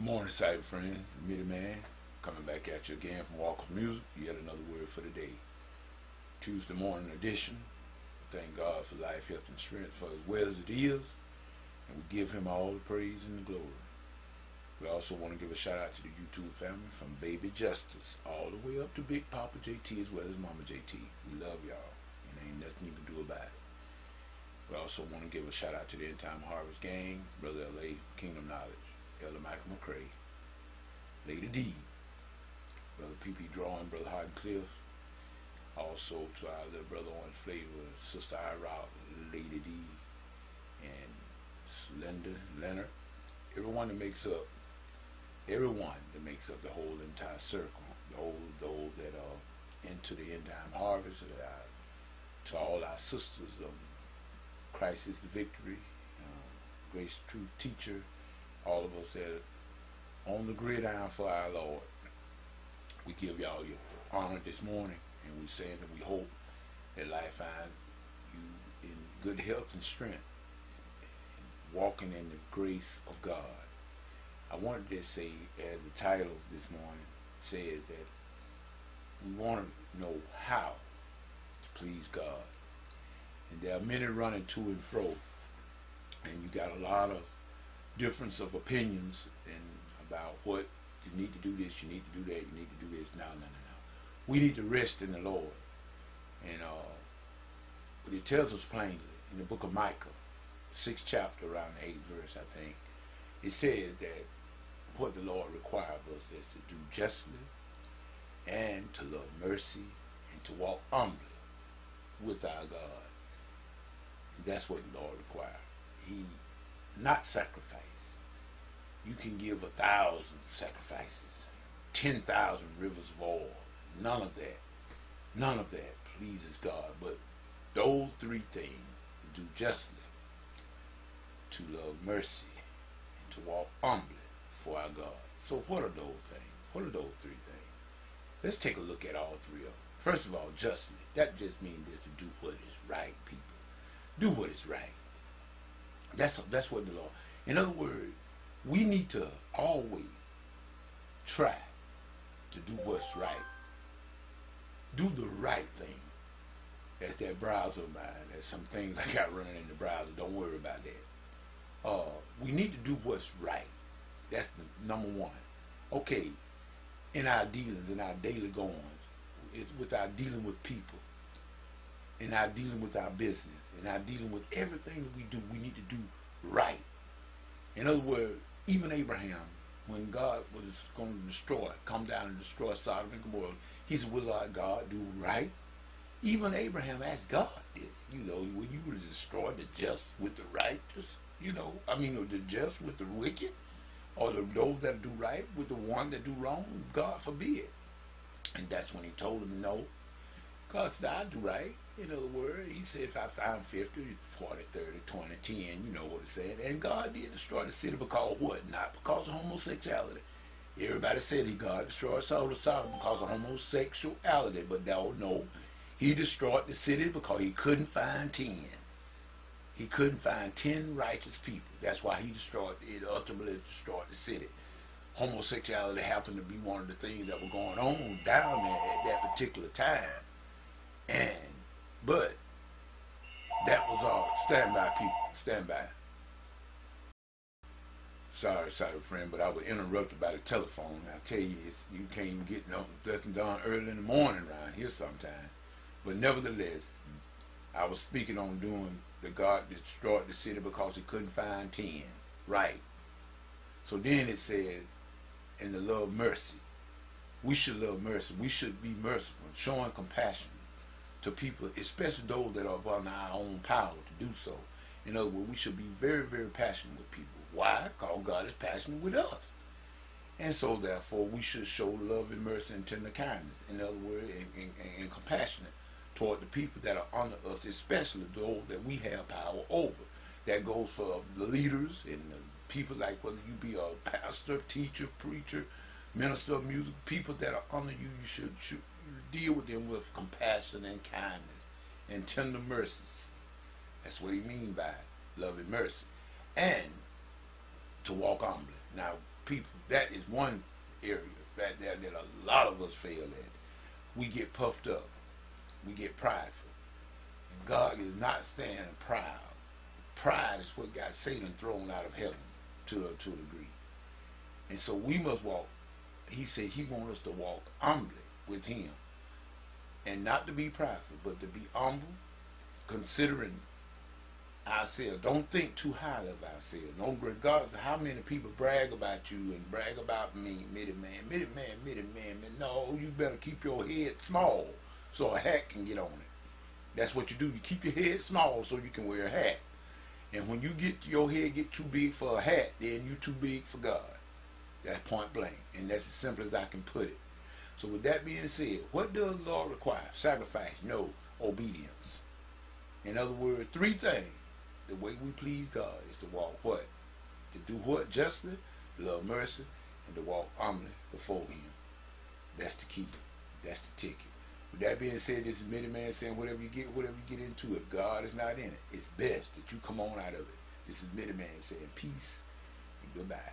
Morning, cyber friend, Mitty Man, coming back at you again from Walker's Music. Yet another word for the day. Tuesday morning edition. Thank God for life, health, and strength for as well as it is, and we give Him all the praise and the glory. We also want to give a shout out to the YouTube family from Baby Justice all the way up to Big Papa JT as well as Mama JT. We love y'all, and ain't nothing you can do about it. We also want to give a shout out to the End Time Harvest Gang, Brother L.A. Kingdom Knowledge, Elder Michael McCray, Lady D, Brother P.P. Drawing, Brother Hard Cliff. Also to our little brother Orange Flavor, Sister Ira, Lady D, and Linda Leonard. Everyone that makes up the whole entire circle, those that are into the end time harvest, to all our sisters of Christ is the victory, Grace Truth Teacher, all of us that are on the gridiron for our Lord. We give y'all your honor this morning, and we're saying that we hope that life finds you in good health and strength, and walking in the grace of God. I wanted to say, as the title this morning says, that we want to know how to please God. And there are many running to and fro, and you got a lot of difference of opinions about what you need to do this, you need to do that, you need to do this. No. We need to rest in the Lord. And but it tells us plainly in the book of Micah, 6th chapter, around the 8th verse, I think, it says that what the Lord requires of us is to do justly and to love mercy and to walk humbly with our God. That's what the Lord requires. He not sacrifice. You can give 1,000 sacrifices, 10,000 rivers of oil. None of that pleases God. But those three things: to do justly, to love mercy, and to walk humbly for our God. So what are those things? What are those three things? Let's take a look at all three of them. First of all, justly. That just means this: to do what is right, people. Do what is right. That's what the Lord. In other words, we need to always try to do what's right. Do the right thing. That's that browser of mine. There's some things I got running in the browser. Don't worry about that. We need to do what's right. That's the number one. Okay, in our dealings, in our daily goings, it's with our dealing with people, in our dealing with our business, in our dealing with everything that we do, we need to do right. In other words, even Abraham, when God was going to come down and destroy Sodom and Gomorrah, he said, will our God do right? Even Abraham asked God this, when you would destroy the just with the righteous, or the just with the wicked, or those that do right with the one that do wrong, God forbid. And that's when he told him no. God said, I do right. In other words, he said, if I find 50, 40, 30, 20, 10, you know what it said. And God did destroy the city because what? Not because of homosexuality. Everybody said God destroyed Sodom because of homosexuality, but no. He destroyed the city because he couldn't find 10. He couldn't find 10 righteous people. That's why he ultimately destroyed the city. Homosexuality happened to be one of the things that were going on down there at that particular time. But that was all. Stand by, people. Stand by. Sorry, friend, but I was interrupted by the telephone. I tell you, you can't get nothing done early in the morning around here sometimes. But nevertheless, I was speaking on doing that God destroyed the city because he couldn't find 10. Right. So then it says, in the love mercy. We should love mercy. We should be merciful, showing compassion to people, especially those that are above our own power to do so. In other words, we should be very, very passionate with people. Why? Because God is passionate with us. And so, therefore, we should show love and mercy and tender kindness. In other words, and compassionate toward the people that are under us, especially those that we have power over. That goes for the leaders and the people, like whether you be a pastor, teacher, preacher, minister of music, people that are under you, you should deal with them with compassion and kindness and tender mercies. That's what he means by love and mercy. And to walk humbly. Now, people, that is one area that a lot of us fail at. We get puffed up. We get prideful. And God is not standing proud. Pride is what got Satan thrown out of heaven to a degree. And so we must walk. He said he wants us to walk humbly with him. And not to be prideful, but to be humble, considering ourselves. Don't think too highly of ourselves. No, regardless of how many people brag about you and brag about me, Minute Man. No, you better keep your head small so a hat can get on it. That's what you do. You keep your head small so you can wear a hat. And when you get your head get too big for a hat, then you too big for God. That's point blank. And that's as simple as I can put it. So with that being said, what does the Lord require? Sacrifice? No. Obedience. In other words, three things. The way we please God is to walk what? To do what? Justly, love mercy, and to walk humbly before him. That's the key. That's the ticket. With that being said, this is Minute Man saying whatever you get into it, God is not in it. It's best that you come on out of it. This is Minute Man saying peace and goodbye.